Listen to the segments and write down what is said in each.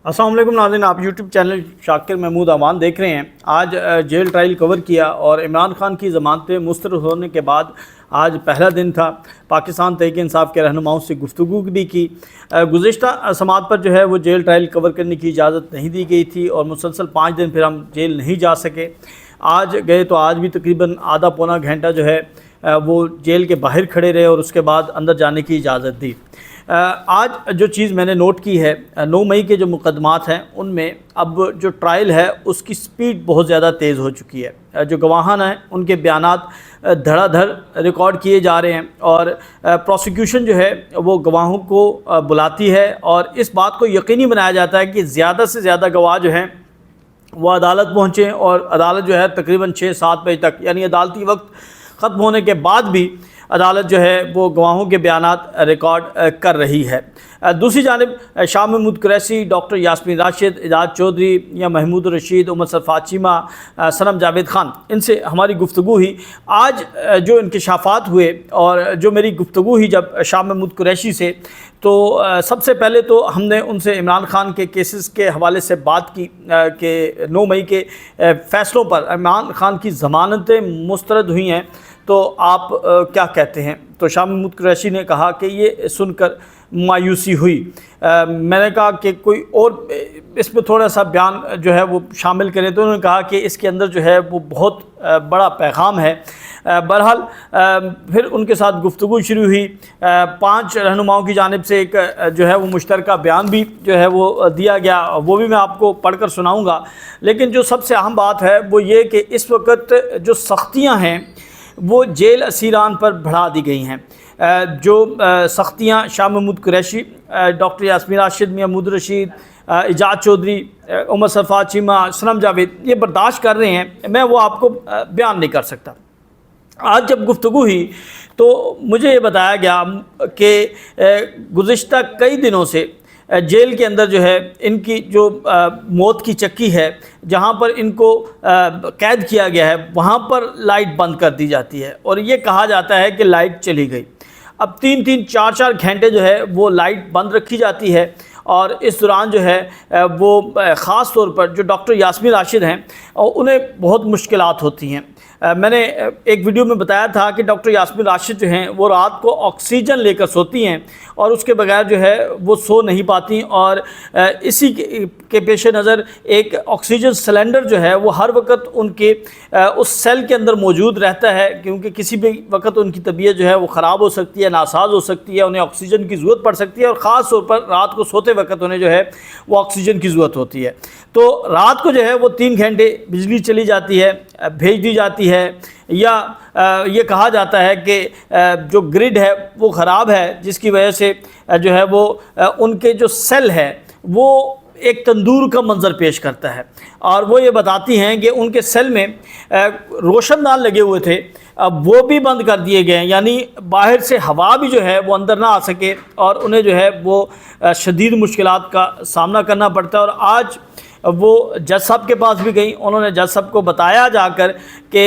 السلام علیکم ناظرین، آپ یوٹیوب چینل شاکر محمود امان دیکھ رہے ہیں۔ آج جیل ٹرائل کور کیا اور عمران خان کی ضمانتیں مسترد ہونے کے بعد آج پہلا دن تھا۔ پاکستان تحریک انصاف کے رہنماؤں سے گفتگو بھی کی۔ گزشتہ سماعت پر جو ہے وہ جیل ٹرائل کور کرنے کی اجازت نہیں دی گئی تھی اور مسلسل 5 دن پھر ہم جیل نہیں جا سکے۔ آج گئے تو آج بھی تقریباً آدھا پونا گھنٹہ جو ہے وہ جیل کے باہر کھڑے رہے اور اس کے بعد اندر جانے کی اجازت دی۔ آج جو چیز میں نے نوٹ کی ہے، 9 مئی کے جو مقدمات ہیں ان میں اب جو ٹرائل ہے اس کی سپیڈ بہت زیادہ تیز ہو چکی ہے۔ جو گواہان ہیں ان کے بیانات دھڑا دھڑ ریکارڈ کیے جا رہے ہیں اور پروسیکیوشن جو ہے وہ گواہوں کو بلاتی ہے اور اس بات کو یقینی بنایا جاتا ہے کہ زیادہ سے زیادہ گواہ جو ہیں وہ عدالت پہنچیں، اور عدالت جو ہے تقریباً 6-7 بجے تک، یعنی عدالتی وقت ختم ہونے کے بعد بھی عدالت جو ہے وہ گواہوں کے بیانات ریکارڈ کر رہی ہے۔ دوسری جانب شاہ محمود قریشی، ڈاکٹر یاسمین راشد، اعجاز چودھری یا محمود الرشید، عمر سرفراز چیمہ، صنم جاوید خان، ان سے ہماری گفتگو ہوئی۔ آج جو انکشافات ہوئے اور جو میری گفتگو ہوئی جب شاہ محمود قریشی سے، تو سب سے پہلے تو ہم نے ان سے عمران خان کے کیسز کے حوالے سے بات کی کہ 9 مئی کے فیصلوں پر عمران خان کی ضمانتیں مسترد ہوئی ہیں، تو آپ کیا کہتے ہیں؟ تو شاہ محمود قریشی نے کہا کہ یہ سن کر مایوسی ہوئی۔ میں نے کہا کہ کوئی اور اس میں تھوڑا سا بیان جو ہے وہ شامل کریں، تو انہوں نے کہا کہ اس کے اندر جو ہے وہ بہت بڑا پیغام ہے۔ بہرحال پھر ان کے ساتھ گفتگو شروع ہوئی۔ 5 رہنماؤں کی جانب سے ایک جو ہے وہ مشترکہ بیان بھی جو ہے وہ دیا گیا، وہ بھی میں آپ کو پڑھ کر سناؤں گا۔ لیکن جو سب سے اہم بات ہے وہ یہ کہ اس وقت جو سختیاں ہیں وہ جیل اسیران پر بڑھا دی گئی ہیں۔ جو سختیاں شاہ محمود قریشی، ڈاکٹر یاسمین راشد، محمود الرشید، اعجاز چودھری، عمر سرفراز چیمہ، صنم جاوید یہ برداشت کر رہے ہیں، میں وہ آپ کو بیان نہیں کر سکتا۔ آج جب گفتگو ہوئی تو مجھے یہ بتایا گیا کہ گزشتہ کئی دنوں سے جیل کے اندر جو ہے ان کی جو موت کی چکی ہے، جہاں پر ان کو قید کیا گیا ہے، وہاں پر لائٹ بند کر دی جاتی ہے اور یہ کہا جاتا ہے کہ لائٹ چلی گئی۔ اب 3-3 4-4 گھنٹے جو ہے وہ لائٹ بند رکھی جاتی ہے، اور اس دوران جو ہے وہ خاص طور پر جو ڈاکٹر یاسمین راشد ہیں انہیں بہت مشکلات ہوتی ہیں۔ میں نے ایک ویڈیو میں بتایا تھا کہ ڈاکٹر یاسمین راشد جو ہیں وہ رات کو آکسیجن لے کر سوتی ہیں اور اس کے بغیر جو ہے وہ سو نہیں پاتی، اور اسی کے پیش نظر ایک آکسیجن سلنڈر جو ہے وہ ہر وقت ان کے اس سیل کے اندر موجود رہتا ہے، کیونکہ کسی بھی وقت ان کی طبیعت جو ہے وہ خراب ہو سکتی ہے، ناساز ہو سکتی ہے، انہیں آکسیجن کی ضرورت پڑ سکتی ہے، اور خاص طور پر رات کو سوتے وقت انہیں جو ہے وہ آکسیجن کی ضرورت ہوتی ہے۔ تو رات کو جو ہے وہ 3 گھنٹے بجلی چلی جاتی ہے، بھیج دی جاتی ہے، یا یہ کہا جاتا ہے کہ جو گرڈ ہے وہ خراب ہے، جس کی وجہ سے جو ہے وہ ان کے جو سیل ہے وہ ایک تندور کا منظر پیش کرتا ہے، اور وہ یہ بتاتی ہیں کہ ان کے سیل میں روشن دان لگے ہوئے تھے، اب وہ بھی بند کر دیے گئے ہیں، یعنی باہر سے ہوا بھی جو ہے وہ اندر نہ آ سکے، اور انہیں جو ہے وہ شدید مشکلات کا سامنا کرنا پڑتا ہے۔ اور آج وہ جج صاحب کے پاس بھی گئیں، انہوں نے جج صاحب کو بتایا جا کر کہ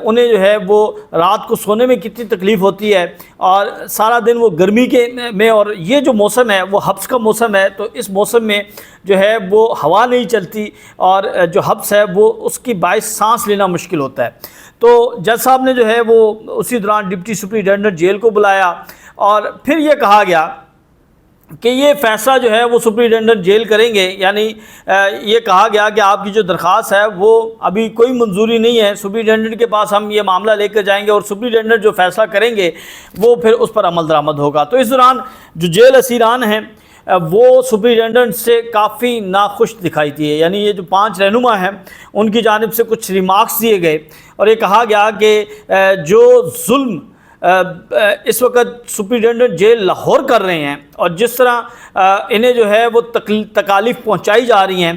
انہیں جو ہے وہ رات کو سونے میں کتنی تکلیف ہوتی ہے، اور سارا دن وہ گرمی کے میں، اور یہ جو موسم ہے وہ حبس کا موسم ہے، تو اس موسم میں جو ہے وہ ہوا نہیں چلتی، اور جو حبس ہے وہ اس کی باعث سانس لینا مشکل ہوتا ہے۔ تو جج صاحب نے جو ہے وہ اسی دوران ڈپٹی سپرنٹینڈنٹ جیل کو بلایا، اور پھر یہ کہا گیا کہ یہ فیصلہ جو ہے وہ سپرنٹینڈنٹ جیل کریں گے، یعنی یہ کہا گیا کہ آپ کی جو درخواست ہے وہ ابھی کوئی منظوری نہیں ہے، سپرنٹینڈنٹ کے پاس ہم یہ معاملہ لے کر جائیں گے اور سپرنٹینڈنٹ جو فیصلہ کریں گے وہ پھر اس پر عمل درآمد ہوگا۔ تو اس دوران جو جیل اسیران ہیں وہ سپرنٹینڈنٹ سے کافی ناخوش دکھائی دیے، یعنی یہ جو 5 رہنما ہیں ان کی جانب سے کچھ ریمارکس دیے گئے، اور یہ کہا گیا کہ جو ظلم اس وقت سپرنٹینڈنٹ جیل لاہور کر رہے ہیں، اور جس طرح انہیں جو ہے وہ تکالیف پہنچائی جا رہی ہیں،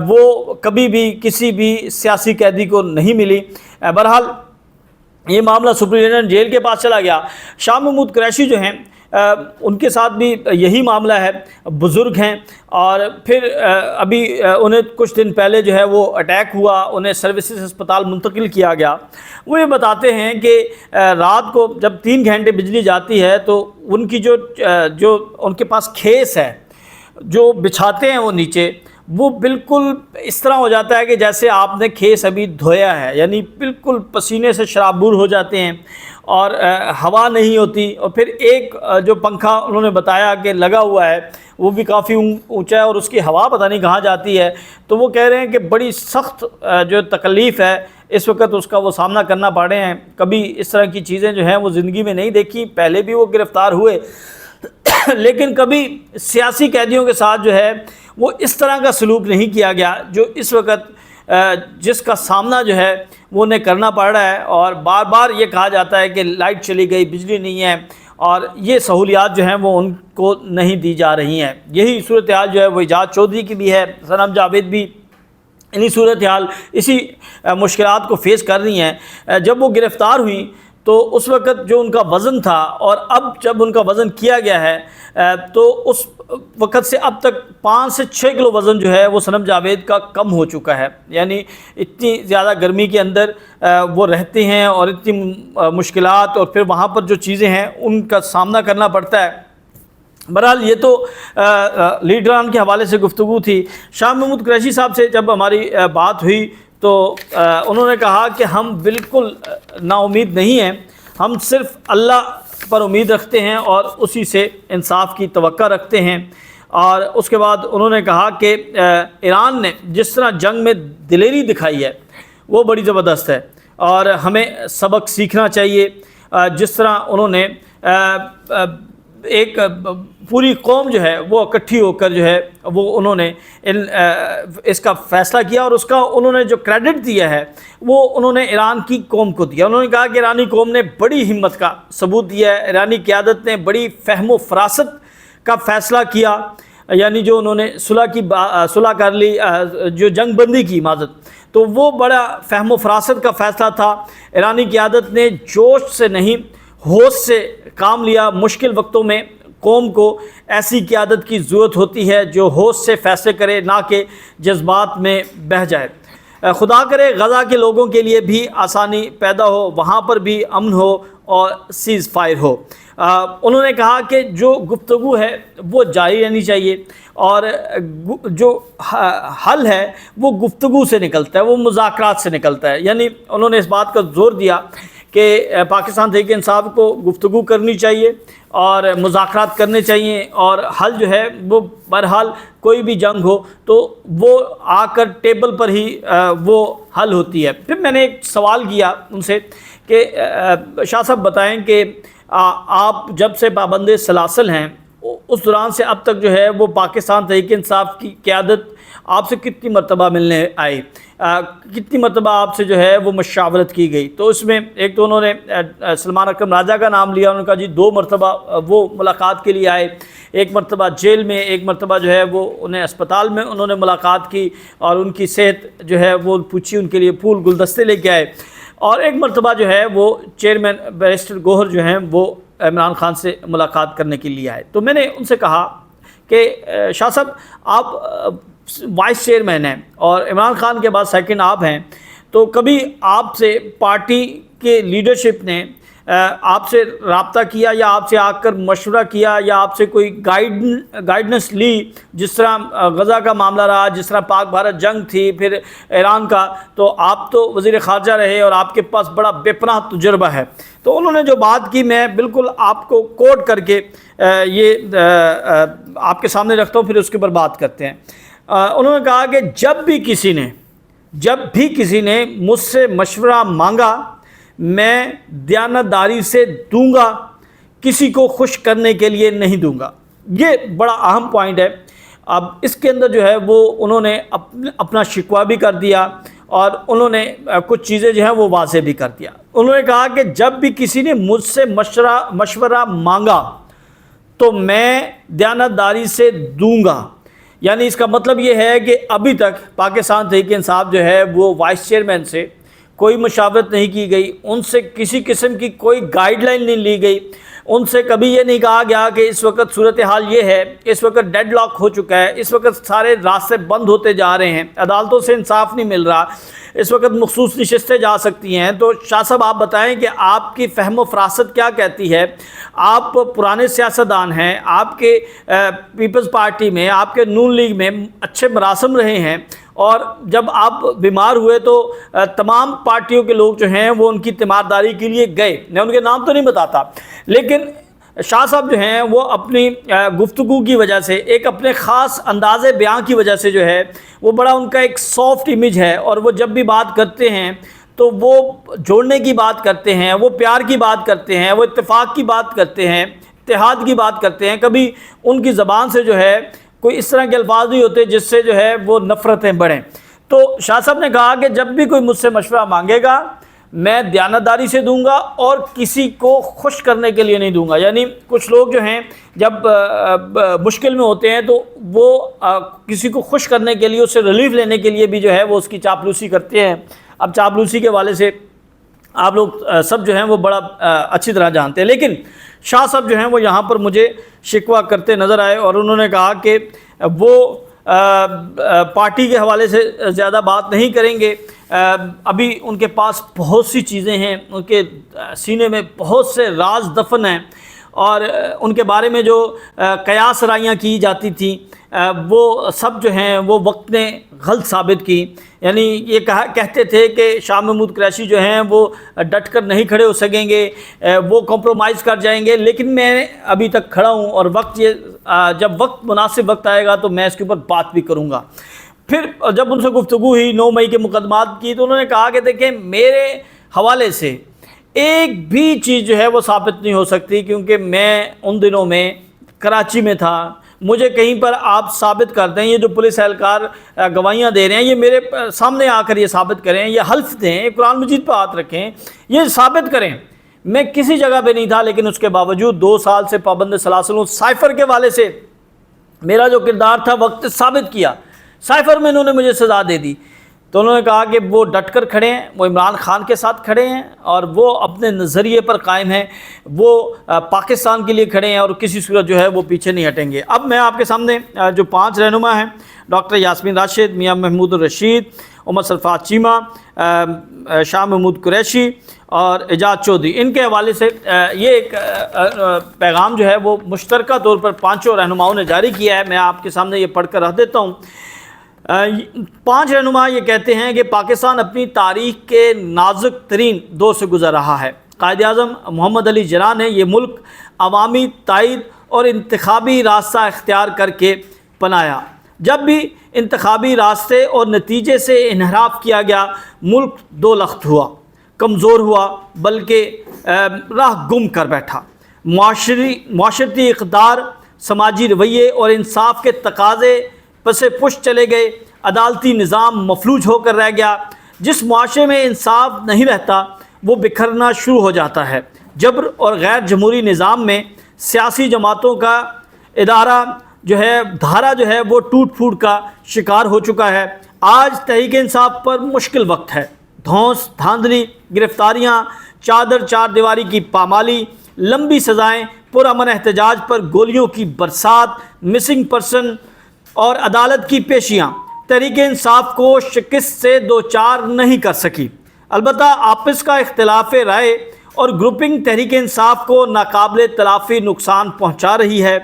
وہ کبھی بھی کسی بھی سیاسی قیدی کو نہیں ملی۔ بہرحال یہ معاملہ سپرنٹینڈنٹ جیل کے پاس چلا گیا۔ شاہ محمود قریشی جو ہیں ان کے ساتھ بھی یہی معاملہ ہے، بزرگ ہیں، اور پھر ابھی انہیں کچھ دن پہلے جو ہے وہ اٹیک ہوا، انہیں سروسز ہسپتال منتقل کیا گیا۔ وہ یہ بتاتے ہیں کہ رات کو جب 3 گھنٹے بجلی جاتی ہے تو ان کی جو ان کے پاس کھیس ہے جو بچھاتے ہیں وہ نیچے، وہ بالکل اس طرح ہو جاتا ہے کہ جیسے آپ نے کھیس ابھی دھویا ہے، یعنی بالکل پسینے سے شرابور ہو جاتے ہیں اور ہوا نہیں ہوتی۔ اور پھر ایک جو پنکھا انہوں نے بتایا کہ لگا ہوا ہے وہ بھی کافی اونچا ہے اور اس کی ہوا پتہ نہیں کہاں جاتی ہے، تو وہ کہہ رہے ہیں کہ بڑی سخت جو تکلیف ہے اس وقت اس کا وہ سامنا کرنا پڑ رہے ہیں۔ کبھی اس طرح کی چیزیں جو ہیں وہ زندگی میں نہیں دیکھی، پہلے بھی وہ گرفتار ہوئے لیکن کبھی سیاسی قیدیوں کے ساتھ جو ہے وہ اس طرح کا سلوک نہیں کیا گیا جو اس وقت جس کا سامنا جو ہے وہ انہیں کرنا پڑ رہا ہے۔ اور بار بار یہ کہا جاتا ہے کہ لائٹ چلی گئی، بجلی نہیں ہے، اور یہ سہولیات جو ہیں وہ ان کو نہیں دی جا رہی ہیں۔ یہی صورتحال جو ہے وہ اعجاز چودھری کی بھی ہے، صنم جاوید بھی انہی صورتحال، اسی مشکلات کو فیس کر رہی ہیں۔ جب وہ گرفتار ہوئیں تو اس وقت جو ان کا وزن تھا اور اب جب ان کا وزن کیا گیا ہے تو اس وقت سے اب تک 5 سے 6 کلو وزن جو ہے وہ صنم جاوید کا کم ہو چکا ہے۔ یعنی اتنی زیادہ گرمی کے اندر وہ رہتے ہیں اور اتنی مشکلات اور پھر وہاں پر جو چیزیں ہیں ان کا سامنا کرنا پڑتا ہے۔ بہرحال یہ تو لیڈران کے حوالے سے گفتگو تھی۔ شاہ محمود قریشی صاحب سے جب ہماری بات ہوئی تو انہوں نے کہا کہ ہم بالکل نا امید نہیں ہیں، ہم صرف اللہ پر امید رکھتے ہیں اور اسی سے انصاف کی توقع رکھتے ہیں۔ اور اس کے بعد انہوں نے کہا کہ ایران نے جس طرح جنگ میں دلیری دکھائی ہے وہ بڑی زبردست ہے اور ہمیں سبق سیکھنا چاہیے۔ جس طرح انہوں نے ایک پوری قوم جو ہے وہ اکٹھی ہو کر جو ہے وہ انہوں نے اس کا فیصلہ کیا اور اس کا انہوں نے جو کریڈٹ دیا ہے وہ انہوں نے ایران کی قوم کو دیا۔ انہوں نے کہا کہ ایرانی قوم نے بڑی ہمت کا ثبوت دیا ہے، ایرانی قیادت نے بڑی فہم و فراست کا فیصلہ کیا، یعنی جو انہوں نے صلح کر لی، جو جنگ بندی کی معذرت، تو وہ بڑا فہم و فراست کا فیصلہ تھا۔ ایرانی قیادت نے جوش سے نہیں ہوش سے کام لیا۔ مشکل وقتوں میں قوم کو ایسی قیادت کی ضرورت ہوتی ہے جو ہوش سے فیصلے کرے، نہ کہ جذبات میں بہہ جائے۔ خدا کرے غزہ کے لوگوں کے لیے بھی آسانی پیدا ہو، وہاں پر بھی امن ہو اور سیز فائر ہو۔ انہوں نے کہا کہ جو گفتگو ہے وہ جاری رہنی چاہیے اور جو حل ہے وہ گفتگو سے نکلتا ہے، وہ مذاکرات سے نکلتا ہے۔ یعنی انہوں نے اس بات کا زور دیا کہ پاکستان تحریک انصاف کو گفتگو کرنی چاہیے اور مذاکرات کرنے چاہیے، اور حل جو ہے وہ بہرحال کوئی بھی جنگ ہو تو وہ آ کر ٹیبل پر ہی وہ حل ہوتی ہے۔ پھر میں نے ایک سوال کیا ان سے کہ شاہ صاحب بتائیں کہ آپ جب سے پابند سلاسل ہیں اس دوران سے اب تک جو ہے وہ پاکستان تحریک انصاف کی قیادت آپ سے کتنی مرتبہ ملنے آئی، کتنی مرتبہ آپ سے جو ہے وہ مشاورت کی گئی؟ تو اس میں ایک تو انہوں نے سلمان اکرم راجہ کا نام لیا، انہوں نے کہا جی 2 مرتبہ وہ ملاقات کے لیے آئے، ایک مرتبہ جیل میں، ایک مرتبہ جو ہے وہ انہیں اسپتال میں انہوں نے ملاقات کی اور ان کی صحت جو ہے وہ پوچھی، ان کے لیے پھول گلدستے لے کے آئے، اور ایک مرتبہ جو ہے وہ چیئرمین بیرسٹر گوہر جو ہیں وہ عمران خان سے ملاقات کرنے کے لیے آئے۔ تو میں نے ان سے کہا کہ شاہ صاحب آپ وائس چیئرمین ہیں اور عمران خان کے بعد سیکنڈ آپ ہیں، تو کبھی آپ سے پارٹی کے لیڈرشپ نے آپ سے رابطہ کیا یا آپ سے آ کر مشورہ کیا یا آپ سے کوئی گائیڈنس لی؟ جس طرح غزہ کا معاملہ رہا، جس طرح پاک بھارت جنگ تھی، پھر ایران کا، تو آپ تو وزیر خارجہ رہے اور آپ کے پاس بڑا بے پناہ تجربہ ہے۔ تو انہوں نے جو بات کی میں بالکل آپ کو کوٹ کر کے یہ آپ کے سامنے رکھتا ہوں، پھر اس کے اوپر بات کرتے ہیں۔ انہوں نے کہا کہ جب بھی کسی نے مجھ سے مشورہ مانگا میں دیانتداری سے دوں گا، کسی کو خوش کرنے کے لیے نہیں دوں گا۔ یہ بڑا اہم پوائنٹ ہے۔ اب اس کے اندر جو ہے وہ انہوں نے اپنا شکوہ بھی کر دیا اور انہوں نے کچھ چیزیں جو ہیں وہ واضح بھی کر دیا۔ انہوں نے کہا کہ جب بھی کسی نے مجھ سے مشورہ مانگا تو میں دیانتداری سے دوں گا۔ یعنی اس کا مطلب یہ ہے کہ ابھی تک پاکستان تحریک انصاف جو ہے وہ وائس چیئرمین سے کوئی مشاورت نہیں کی گئی، ان سے کسی قسم کی کوئی گائیڈ لائن نہیں لی گئی، ان سے کبھی یہ نہیں کہا گیا کہ اس وقت صورتحال یہ ہے، اس وقت ڈیڈ لاک ہو چکا ہے، اس وقت سارے راستے بند ہوتے جا رہے ہیں، عدالتوں سے انصاف نہیں مل رہا، اس وقت مخصوص نشستیں جا سکتی ہیں۔ تو شاہ صاحب آپ بتائیں کہ آپ کی فہم و فراست کیا کہتی ہے؟ آپ پرانے سیاستدان ہیں، آپ کے پیپلز پارٹی میں، آپ کے نون لیگ میں اچھے مراسم رہے ہیں، اور جب آپ بیمار ہوئے تو تمام پارٹیوں کے لوگ جو ہیں وہ ان کی تیمارداری کے لیے گئے۔ میں ان کے نام تو نہیں بتاتا، لیکن شاہ صاحب جو ہیں وہ اپنی گفتگو کی وجہ سے، ایک اپنے خاص انداز بیان کی وجہ سے جو ہے وہ بڑا ان کا ایک سافٹ امیج ہے، اور وہ جب بھی بات کرتے ہیں تو وہ جوڑنے کی بات کرتے ہیں، وہ پیار کی بات کرتے ہیں، وہ اتفاق کی بات کرتے ہیں، اتحاد کی بات کرتے ہیں۔ کبھی ان کی زبان سے جو ہے کوئی اس طرح کے الفاظ نہیں ہوتے جس سے جو ہے وہ نفرتیں بڑھیں۔ تو شاہ صاحب نے کہا کہ جب بھی کوئی مجھ سے مشورہ مانگے گا میں دیانتداری سے دوں گا اور کسی کو خوش کرنے کے لیے نہیں دوں گا۔ یعنی کچھ لوگ جو ہیں جب مشکل میں ہوتے ہیں تو وہ کسی کو خوش کرنے کے لیے، اس سے ریلیف لینے کے لیے بھی جو ہے وہ اس کی چاپلوسی کرتے ہیں۔ اب چاپلوسی کے حوالے سے آپ لوگ سب جو ہیں وہ بڑا اچھی طرح جانتے ہیں، لیکن شاہ صاحب جو ہیں وہ یہاں پر مجھے شکوہ کرتے نظر آئے، اور انہوں نے کہا کہ وہ پارٹی کے حوالے سے زیادہ بات نہیں کریں گے، ابھی ان کے پاس بہت سی چیزیں ہیں، ان کے سینے میں بہت سے راز دفن ہیں، اور ان کے بارے میں جو قیاس رائیاں کی جاتی تھیں وہ سب جو ہیں وہ وقت نے غلط ثابت کی۔ یعنی یہ کہتے تھے کہ شاہ محمود قریشی جو ہیں وہ ڈٹ کر نہیں کھڑے ہو سکیں گے، وہ کمپرومائز کر جائیں گے، لیکن میں ابھی تک کھڑا ہوں، اور جب وقت مناسب وقت آئے گا تو میں اس کے اوپر بات بھی کروں گا۔ پھر جب ان سے گفتگو ہوئی 9 مئی کے مقدمات کی، تو انہوں نے کہا کہ دیکھیں میرے حوالے سے ایک بھی چیز جو ہے وہ ثابت نہیں ہو سکتی، کیونکہ میں ان دنوں میں کراچی میں تھا، مجھے کہیں پر آپ ثابت کر دیں، یہ جو پولیس اہلکار گواہیاں دے رہے ہیں یہ میرے سامنے آ کر یہ ثابت کریں، یہ حلف دیں، قرآن مجید پہ ہاتھ رکھیں، یہ ثابت کریں میں کسی جگہ پہ نہیں تھا، لیکن اس کے باوجود 2 سال سے پابند سلاسل سائفر کے والے سے میرا جو کردار تھا وقت ثابت کیا، سائفر میں انہوں نے مجھے سزا دے دی۔ تو انہوں نے کہا کہ وہ ڈٹ کر کھڑے ہیں، وہ عمران خان کے ساتھ کھڑے ہیں، اور وہ اپنے نظریے پر قائم ہیں، وہ پاکستان کے لیے کھڑے ہیں، اور کسی صورت جو ہے وہ پیچھے نہیں ہٹیں گے۔ اب میں آپ کے سامنے جو 5 رہنما ہیں، ڈاکٹر یاسمین راشد، میاں محمود الرشید، عمر سرفراز چیمہ، شاہ محمود قریشی اور اعجاز چودھری، ان کے حوالے سے یہ ایک پیغام جو ہے وہ مشترکہ طور پر 5 رہنماؤں نے جاری کیا ہے۔ میں آپ کے سامنے یہ پڑھ کر رکھ دیتا ہوں۔ 5 رہنما یہ کہتے ہیں کہ پاکستان اپنی تاریخ کے نازک ترین دور سے گزر رہا ہے۔ قائد اعظم محمد علی جناح نے یہ ملک عوامی تائید اور انتخابی راستہ اختیار کر کے بنایا۔ جب بھی انتخابی راستے اور نتیجے سے انحراف کیا گیا، ملک 2 لخت ہوا، کمزور ہوا، بلکہ راہ گم کر بیٹھا۔ معاشرتی اقدار، سماجی رویے اور انصاف کے تقاضے پس پش چلے گئے، عدالتی نظام مفلوج ہو کر رہ گیا۔ جس معاشرے میں انصاف نہیں رہتا وہ بکھرنا شروع ہو جاتا ہے۔ جبر اور غیر جمہوری نظام میں سیاسی جماعتوں کا ادارہ دھارا جو ہے وہ ٹوٹ پھوٹ کا شکار ہو چکا ہے۔ آج تحریک انصاف پر مشکل وقت ہے۔ دھونس دھاندلی، گرفتاریاں، چار دیواری کی پامالی، لمبی سزائیں، پرامن احتجاج پر گولیوں کی برسات، مسنگ پرسن اور عدالت کی پیشیاں تحریک انصاف کو شکست سے دوچار نہیں کر سکی۔ البتہ آپس کا اختلاف رائے اور گروپنگ تحریک انصاف کو ناقابل تلافی نقصان پہنچا رہی ہے۔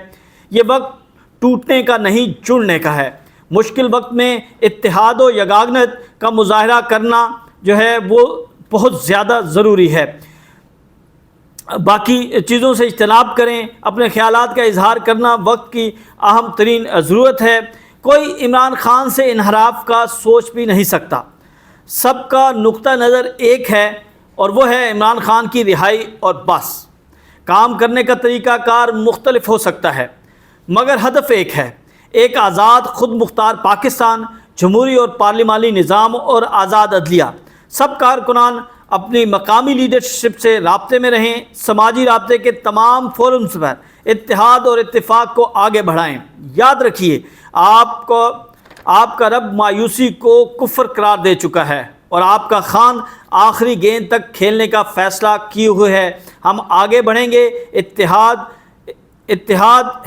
یہ وقت ٹوٹنے کا نہیں، جڑنے کا ہے۔ مشکل وقت میں اتحاد و یگانت کا مظاہرہ کرنا جو ہے وہ بہت زیادہ ضروری ہے۔ باقی چیزوں سے اجتناب کریں، اپنے خیالات کا اظہار کرنا وقت کی اہم ترین ضرورت ہے۔ کوئی عمران خان سے انحراف کا سوچ بھی نہیں سکتا۔ سب کا نقطہ نظر ایک ہے، اور وہ ہے عمران خان کی رہائی اور بس۔ کام کرنے کا طریقہ کار مختلف ہو سکتا ہے، مگر ہدف ایک ہے، ایک آزاد خود مختار پاکستان، جمہوری اور پارلیمانی نظام اور آزاد عدلیہ۔ سب کارکنان اپنی مقامی لیڈرشپ سے رابطے میں رہیں، سماجی رابطے کے تمام فورمز پر اتحاد اور اتفاق کو آگے بڑھائیں۔ یاد رکھیے، آپ کا رب مایوسی کو کفر قرار دے چکا ہے۔ اور آپ کا خان آخری گیند تک کھیلنے کا فیصلہ کیے ہوئے ہے۔ ہم آگے بڑھیں گے اتحاد،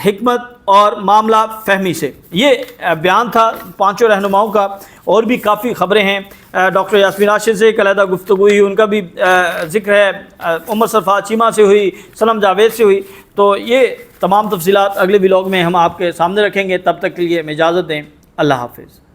حکمت اور معاملہ فہمی سے۔ یہ بیان تھا پانچوں رہنماؤں کا۔ اور بھی کافی خبریں ہیں، ڈاکٹر یاسمین راشد سے ایک علیحدہ گفتگو ہوئی، ان کا بھی ذکر ہے، عمر صرفات چیمہ سے ہوئی، سنم جاوید سے ہوئی۔ تو یہ تمام تفصیلات اگلے ولاگ میں ہم آپ کے سامنے رکھیں گے۔ تب تک کے لیے ہمیں اجازت دیں، اللہ حافظ۔